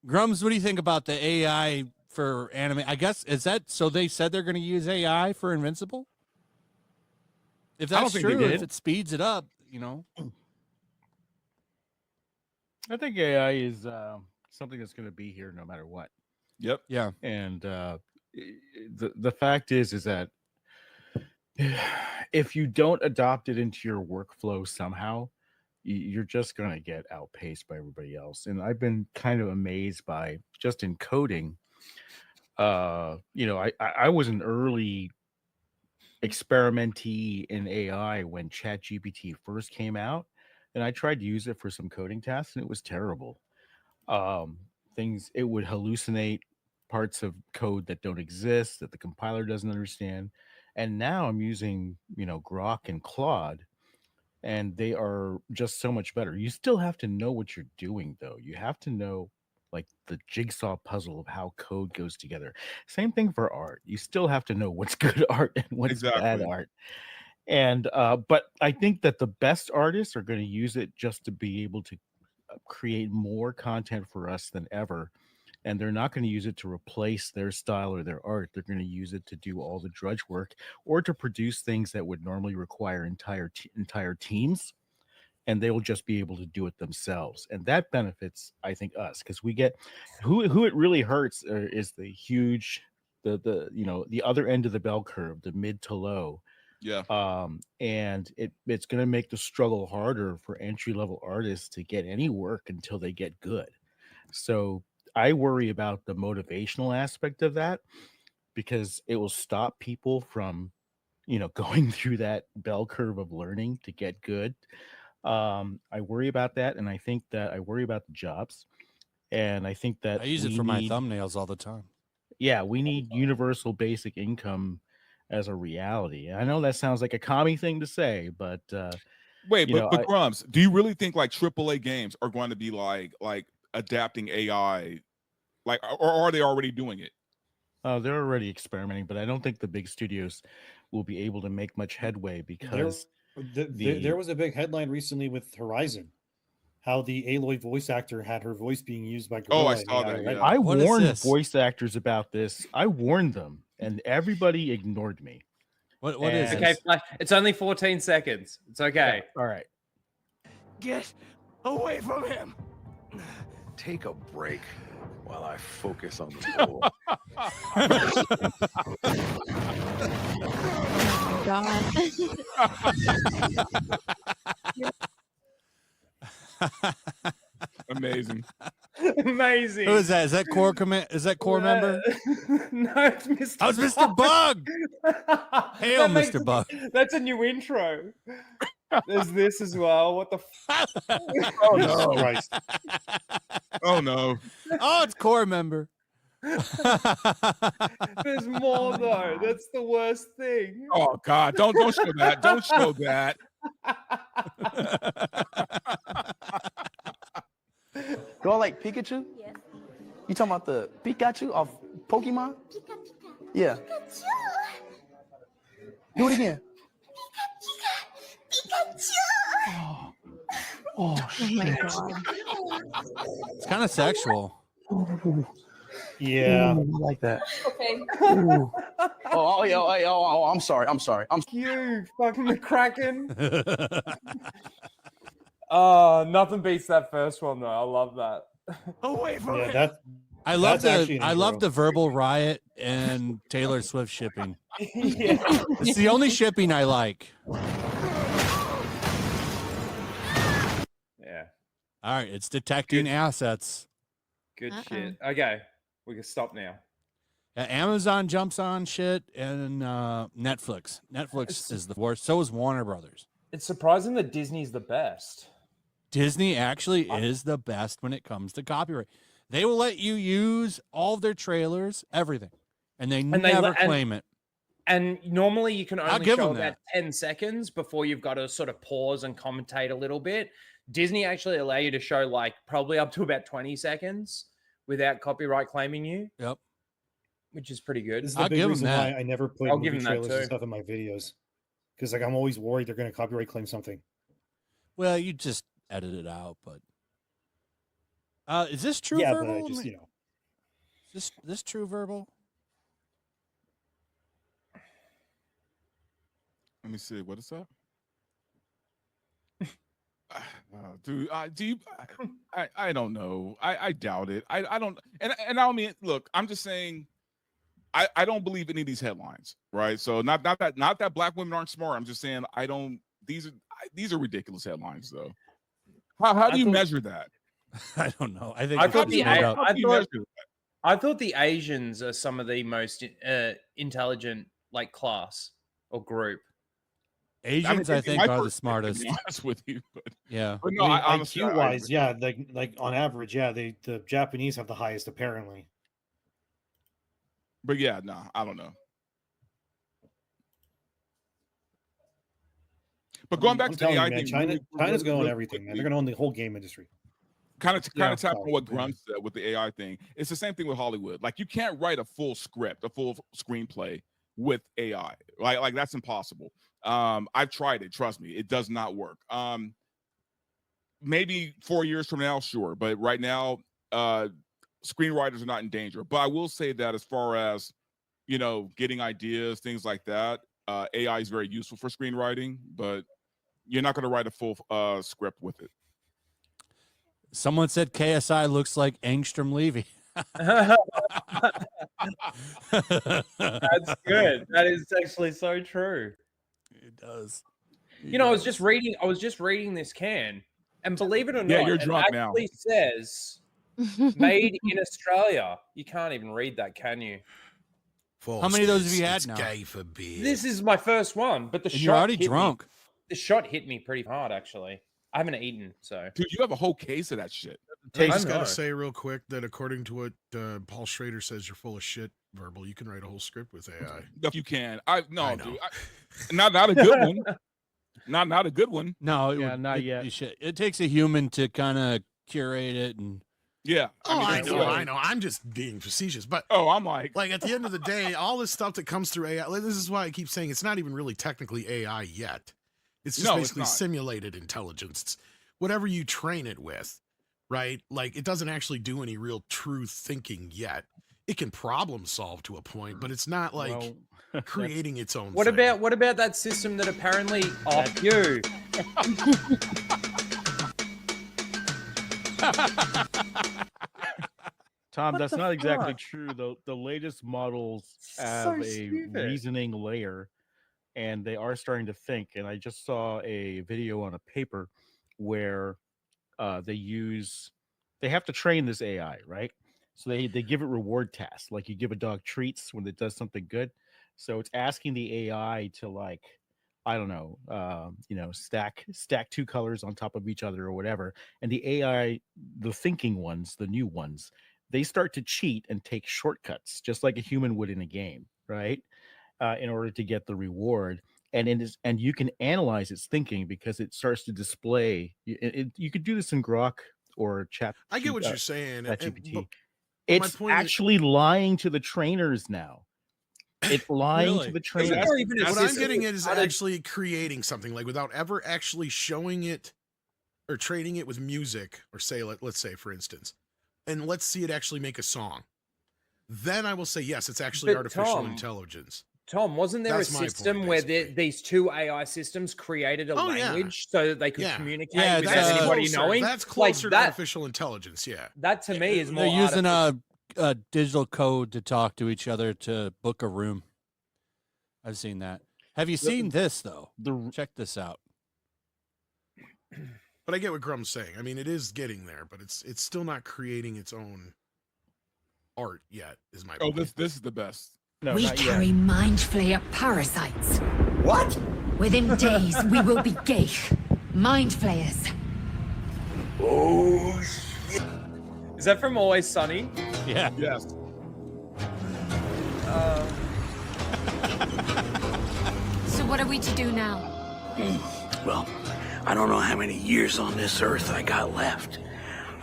Grums, what do you think about the AI for anime? I guess is that so? They said they're going to use AI for Invincible. If that's true, if it speeds it up, I think AI is something that's going to be here no matter what. Yep. Yeah. And the fact is that if you don't adopt it into your workflow somehow, you're just going to get outpaced by everybody else. And I've been kind of amazed by just in coding. I was an early experimentee in AI when ChatGPT first came out, and I tried to use it for some coding tasks, and it was terrible. It would hallucinate parts of code that don't exist, that the compiler doesn't understand. And now I'm using, Grok and Claude, and they are just so much better. You still have to know what you're doing, though. You have to know like the jigsaw puzzle of how code goes together. Same thing for art. You still have to know what's good art and what's bad art. And but I think that the best artists are going to use it just to be able to create more content for us than ever. And they're not going to use it to replace their style or their art. They're going to use it to do all the drudge work or to produce things that would normally require entire teams. And they will just be able to do it themselves. And that benefits, I think, us, because we get who it really hurts is the huge, the other end of the bell curve, the mid to low. Yeah. And it's going to make the struggle harder for entry level artists to get any work until they get good. So I worry about the motivational aspect of that, because it will stop people from, going through that bell curve of learning to get good. I worry about that, and I worry about the jobs, and I think that I use it for my thumbnails all the time. Yeah, we need universal basic income as a reality. I know that sounds like a commie thing to say, but wait, but Grums, do you really think like AAA games are going to be like adapting AI, or are they already doing it? They're already experimenting, but I don't think the big studios will be able to make much headway because there was a big headline recently with Horizon, how the Aloy voice actor had her voice being used by Gorilla. Oh, I saw that. Yeah. I warned voice actors about this. I warned them, and everybody ignored me. What is okay, this? It's only 14 seconds. It's okay. Yeah. All right. Get away from him. Take a break while I focus on the goal. Amazing. Amazing. Who is that? Is that core Is that core member? No, it's Mr. Oh, it's Mr. Bug. Hail, Mr. Bug. That's a new intro. There's this as well. What the? Oh no! Christ. Oh no! Oh, it's core member. There's more though. That's the worst thing. Oh God! Don't show that! Don't show that! Do I like Pikachu? Yes. You talking about the Pikachu of Pokemon? Pika. Yeah. Pikachu. Do it again. Pikachu. Oh my God. It's kind of sexual. Yeah. Ooh, I like that. Okay. Oh, I'm sorry. You fucking McCracken. Nothing beats that first one though. I love that. Away from it. I love the verbal riot and Taylor Swift shipping. Yeah. It's the only shipping I like. Yeah. All right, it's detecting assets. Good shit. Okay, we can stop now. Amazon jumps on shit, and Netflix. Netflix is the worst. So is Warner Brothers. It's surprising that Disney's the best. Disney actually is the best when it comes to copyright. They will let you use all of their trailers, everything, and they never claim it. And normally you can only give show them about 10 seconds before you've got to sort of pause and commentate a little bit. Disney actually allow you to show like probably up to about 20 seconds without copyright claiming you. Yep. Which is pretty good. This is the big reason why I never put movie trailers and stuff in my videos, because like I'm always worried they're going to copyright claim something. Well, you just edit it out, but Is this true Yeah, verbal? but I just, Is this true verbal? Let me see. What is that? Dude, do you? I don't know. I doubt it. I don't. And I don't mean. Look, I'm just saying. I don't believe any of these headlines, right? So not that black women aren't smart. I'm just saying I don't. These are ridiculous headlines, though. How do you measure that? I don't know. I thought the Asians are some of the most intelligent, like, class or group. Asians, I think, are the smartest. To be honest with you, but yeah. But no, honestly, IQ-wise, yeah, like on average, yeah, the Japanese have the highest apparently. But yeah, no, I don't know. But going back to the AI thing, China's going on everything, man. They're going to own the whole game industry. Kind of tap on what Grum said with the AI thing. It's the same thing with Hollywood. Like, you can't write a full script, a full screenplay with AI. Like that's impossible. I've tried it. Trust me, it does not work. Maybe 4 years from now, sure, but right now, screenwriters are not in danger. But I will say that as far as, getting ideas, things like that, AI is very useful for screenwriting, but you're not going to write a full script with it. Someone said KSI looks like Angstrom Levy. That's good. That is actually so true. It does. I was just reading this can, and believe it or not, you're drunk it actually says made in Australia. You can't even read that, can you? How many of those have you had now? Gay for beer. This is my first one, but you're already drunk. The shot hit me pretty hard, actually. I haven't eaten, so. Dude, you have a whole case of that shit. I just gotta say real quick that according to what Paul Schrader says, you're full of shit, Verbal. You can write a whole script with AI. If you can, dude, not a good one. Not a good one. No, not yet. It takes a human to kind of curate it and. Yeah. I know. I'm just being facetious, but I'm like at the end of the day, all this stuff that comes through AI. This is why I keep saying it's not even really technically AI yet. It's just basically simulated intelligence. It's whatever you train it with, right? Like, it doesn't actually do any real true thinking yet. It can problem solve to a point, but it's not like creating its own. What about that system that apparently off you? Tom, that's not exactly true, though. The latest models have a reasoning layer, and they are starting to think. And I just saw a video on a paper where they have to train this AI, right? So they give it reward tasks, like you give a dog treats when it does something good. So it's asking the AI to, like, I don't know, stack two colors on top of each other or whatever. And the AI, the thinking ones, the new ones, they start to cheat and take shortcuts, just like a human would in a game, right? In order to get the reward. And you can analyze its thinking because it starts to display. You could do this in Grok or Chat. I get what you're saying. ChatGPT. It's actually lying to the trainers now. It's lying to the trainers. What I'm getting at is actually creating something, like, without ever actually showing it or training it with music, or say, let's say, for instance, and let's see it actually make a song. Then I will say, yes, it's actually artificial intelligence. Tom, wasn't there a system where these two AI systems created a language so that they could communicate without anybody knowing? That's closer to artificial intelligence, yeah. That to me is more. They're using a digital code to talk to each other to book a room. I've seen that. Have you seen this, though? Check this out. But I get what Grum's saying. I mean, it is getting there, but it's still not creating its own art yet, is my point. This is the best. No, we carry mind flayer parasites. What? Within days, we will be gay. Mind flayers. Oh, shit. Is that from Always Sunny? Yeah. Yes. So what are we to do now? Well, I don't know how many years on this earth I got left.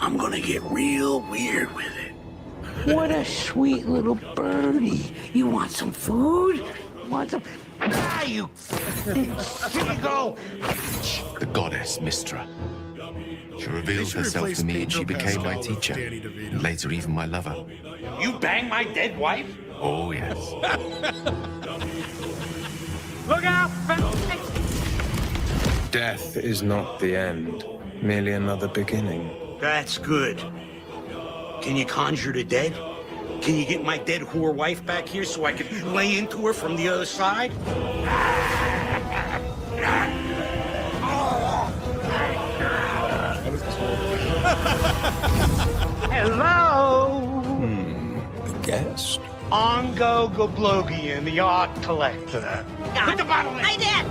I'm gonna get real weird with it. What a sweet little birdie. You want some food? Want some... Ah, you... Here you go. The goddess Mistra. She revealed herself to me and she became my teacher. Later, even my lover. You bang my dead wife? Oh, yes. Look out! Death is not the end, merely another beginning. That's good. Can you conjure the dead? Can you get my dead whore wife back here so I can lay into her from the other side? Hello? A guest? Ongo Goblogian, the art collector. Put the bottle in. Hi, Dad.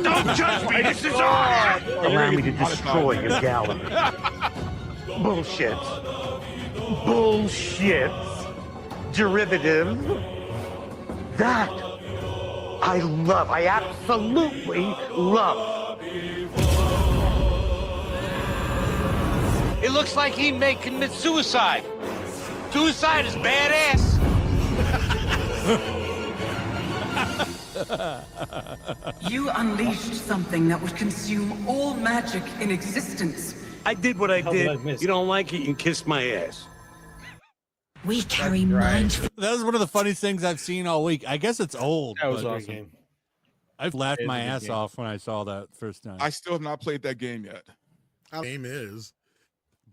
Don't judge me, this is art! Allow me to destroy your gallery. Bullshit. Bullshit. Derivative. That I love. I absolutely love. It looks like he may commit suicide. Suicide is badass. You unleashed something that would consume all magic in existence. I did what I did. You don't like it, you can kiss my ass. We carry mind. That was one of the funniest things I've seen all week. I guess it's old. That was but awesome. I've laughed It is my a good ass game. off when I saw that first time. I still have not played that game yet. How the game is.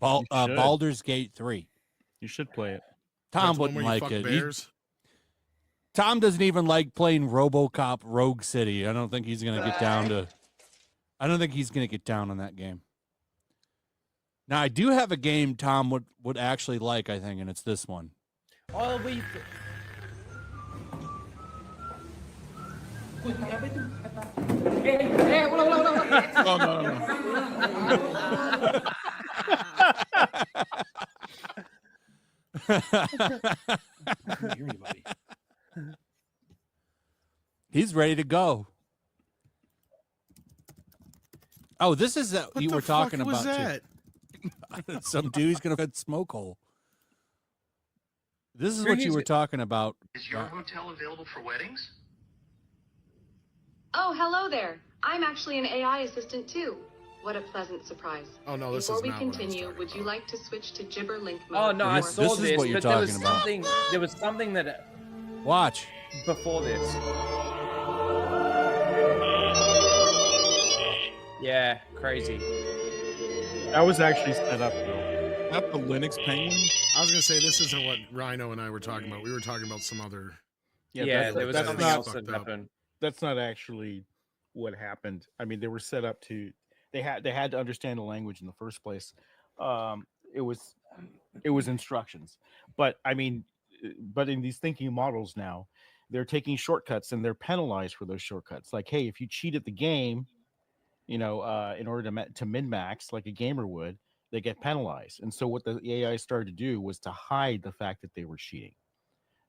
You should. Baldur's Gate 3. You should play it. Tom That's the one wouldn't where you like fuck it. bears? Tom doesn't even like playing RoboCop Rogue City. I don't think he's gonna get down to. I don't think he's gonna get down on that game. Now I do have a game Tom would actually like, I think, and it's this one. Oh, we. Oh, no. I can't hear anybody. He's ready to go. Oh, this is What you the were talking fuck was about that? too. Some dude's gonna fit smoke hole. This is Where what you is were it? talking about. Is your hotel available for weddings? Oh, hello there. I'm actually an AI assistant too. What a pleasant surprise. Oh no, this Before is we not what I was continue, talking would you about. like to switch to Gibberlink mode? Oh no, I This saw is this, what you're but there was talking about. something. There was something that Watch. before this. Yeah, crazy. That was actually set up though. Not the Linux Penguin. I was gonna say this isn't what Rhino and I were talking about. We were talking about some other. Yeah, there was that's something not else that fucked up. happened. That's not actually what happened. I mean, they were set up to. They had to understand the language in the first place. It was instructions, but I mean, but in these thinking models now, they're taking shortcuts and they're penalized for those shortcuts. Like, hey, if you cheat at the game, in order to min max like a gamer would, they get penalized. And so what the AI started to do was to hide the fact that they were cheating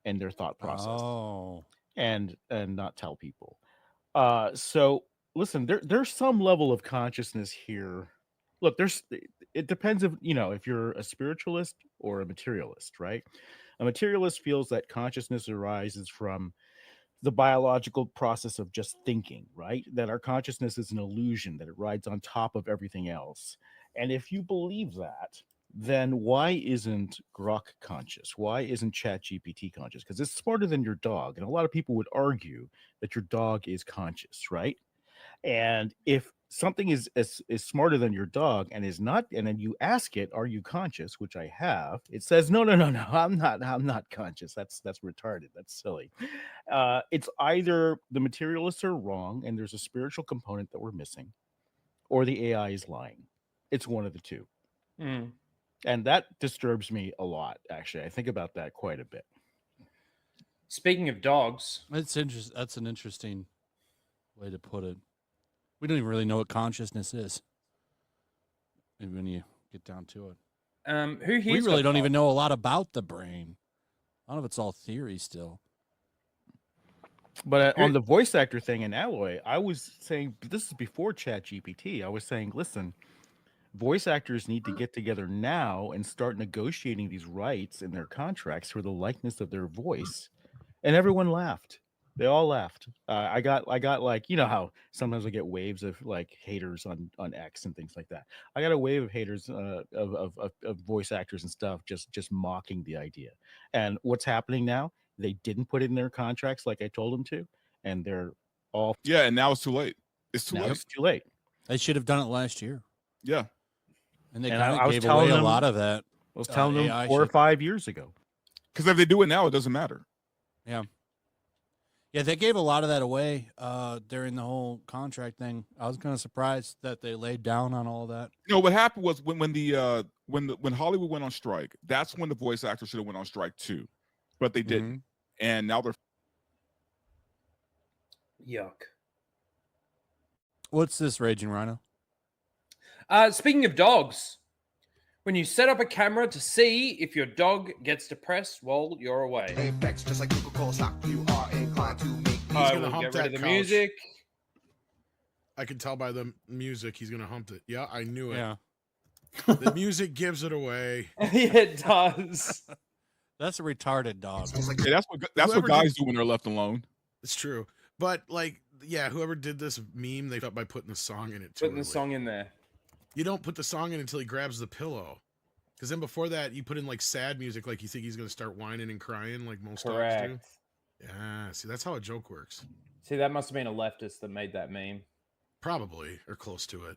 and their thought process. Oh. And not tell people. So listen, there's some level of consciousness here. Look, it depends if you're a spiritualist or a materialist, right? A materialist feels that consciousness arises from the biological process of just thinking, right? That our consciousness is an illusion, that it rides on top of everything else. And if you believe that, then why isn't Grok conscious? Why isn't ChatGPT conscious? Because it's smarter than your dog. And a lot of people would argue that your dog is conscious, right? And if something is smarter than your dog and is not, and then you ask it, are you conscious? Which I have, it says, no, I'm not conscious. That's retarded. That's silly. It's either the materialists are wrong and there's a spiritual component that we're missing, or the AI is lying. It's one of the two. Mm. And that disturbs me a lot, actually. I think about that quite a bit. Speaking of dogs, That's interesting. That's an interesting way to put it. We don't even really know what consciousness is. And when you get down to it, who here? we really don't even know a lot about the brain. A lot of it's all theory still. But on the voice actor thing in Alloy, I was saying, this is before ChatGPT. I was saying, listen, voice actors need to get together now and start negotiating these rights in their contracts for the likeness of their voice. And everyone laughed. They all laughed. I got like, you know how sometimes I get waves of like haters on X and things like that. I got a wave of haters of voice actors and stuff just mocking the idea. And what's happening now? They didn't put it in their contracts like I told them to, and they're all and now it's too late. It's too late. It's too late. They should have done it last year. Yeah, and they And kind I of was gave telling away a them- lot of that. I was telling them AI 4 or shit. 5 years ago. because if they do it now, it doesn't matter. Yeah. Yeah, they gave a lot of that away during the whole contract thing. I was kind of surprised that they laid down on all that. You know what happened was when Hollywood went on strike, that's when the voice actors should have went on strike too, but they didn't, and now they're Yuck. What's this, Raging Rhino? Speaking of dogs, when you set up a camera to see if your dog gets depressed while you're away. Just like Coca-Cola stock, you are inclined to make. I will get rid of the music. I can tell by the music he's gonna hump it. Yeah, I knew it. Yeah. The music gives it away. It does. That's a retarded dog. Yeah, that's what Whoever guys did- do when they're left alone. It's true, but like, yeah, whoever did this meme, they thought by putting the song in it. Too Putting the early. song in there. You don't put the song in until he grabs the pillow, because then before that, you put in like sad music, like you think he's gonna start whining and crying, like most dogs do. Correct. Yeah, see, that's how a joke works. See, that must have been a leftist that made that meme. Probably, or close to it.